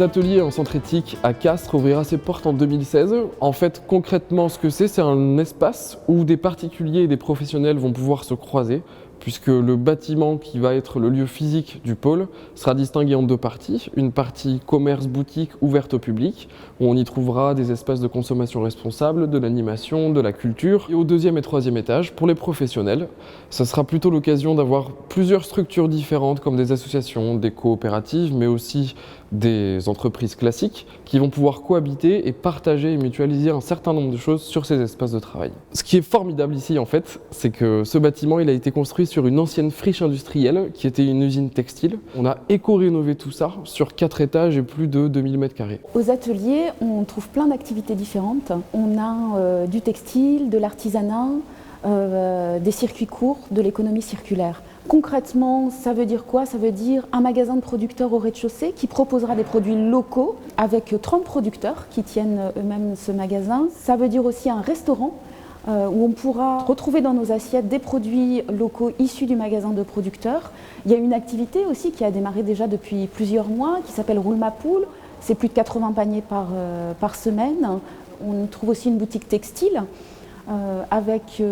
atelier en centre éthique à Castres ouvrira ses portes en 2016. En fait, concrètement, ce que c'est un espace où des particuliers et des professionnels vont pouvoir se croiser, puisque le bâtiment qui va être le lieu physique du pôle sera distingué en deux parties. Une partie commerce-boutique ouverte au public, où on y trouvera des espaces de consommation responsable, de l'animation, de la culture. Et au deuxième et troisième étage, pour les professionnels, ce sera plutôt l'occasion d'avoir plusieurs structures différentes, comme des associations, des coopératives, mais aussi des entreprises classiques qui vont pouvoir cohabiter et partager et mutualiser un certain nombre de choses sur ces espaces de travail. Ce qui est formidable ici, en fait, c'est que ce bâtiment il a été construit sur une ancienne friche industrielle qui était une usine textile. On a éco-rénové tout ça sur 4 étages et plus de 2000 m². Aux ateliers, on trouve plein d'activités différentes. On a du textile, de l'artisanat, des circuits courts, de l'économie circulaire. Concrètement, ça veut dire quoi? Ça veut dire un magasin de producteurs au rez-de-chaussée qui proposera des produits locaux avec 30 producteurs qui tiennent eux-mêmes ce magasin. Ça veut dire aussi un restaurant où on pourra retrouver dans nos assiettes des produits locaux issus du magasin de producteurs. Il y a une activité aussi qui a démarré déjà depuis plusieurs mois qui s'appelle Roule ma poule. C'est plus de 80 paniers par semaine. On trouve aussi une boutique textile avec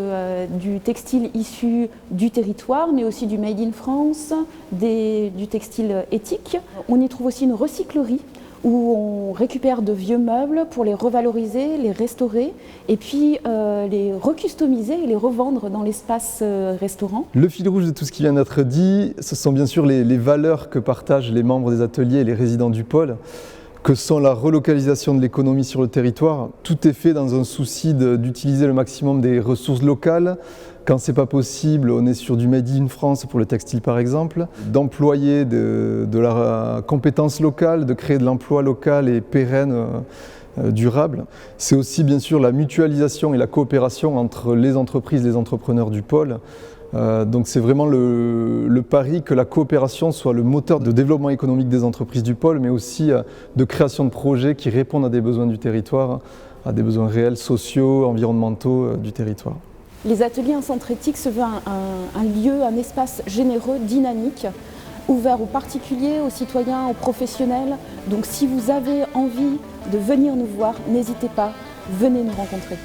du textile issu du territoire, mais aussi du Made in France, du textile éthique. On y trouve aussi une recyclerie où on récupère de vieux meubles pour les revaloriser, les restaurer et puis les recustomiser et les revendre dans l'espace restaurant. Le fil rouge de tout ce qui vient d'être dit, ce sont bien sûr les valeurs que partagent les membres des ateliers et les résidents du pôle, que sont la relocalisation de l'économie sur le territoire. Tout est fait dans un souci d'utiliser le maximum des ressources locales. Quand ce n'est pas possible, on est sur du Made in France pour le textile par exemple, d'employer de la compétence locale, de créer de l'emploi local et pérenne, durable. C'est aussi bien sûr la mutualisation et la coopération entre les entreprises et les entrepreneurs du pôle. Donc c'est vraiment le pari que la coopération soit le moteur de développement économique des entreprises du pôle, mais aussi de création de projets qui répondent à des besoins du territoire, à des besoins réels, sociaux, environnementaux du territoire. Les ateliers en centre éthique se veulent un lieu, un espace généreux, dynamique, ouvert aux particuliers, aux citoyens, aux professionnels. Donc si vous avez envie de venir nous voir, n'hésitez pas, venez nous rencontrer.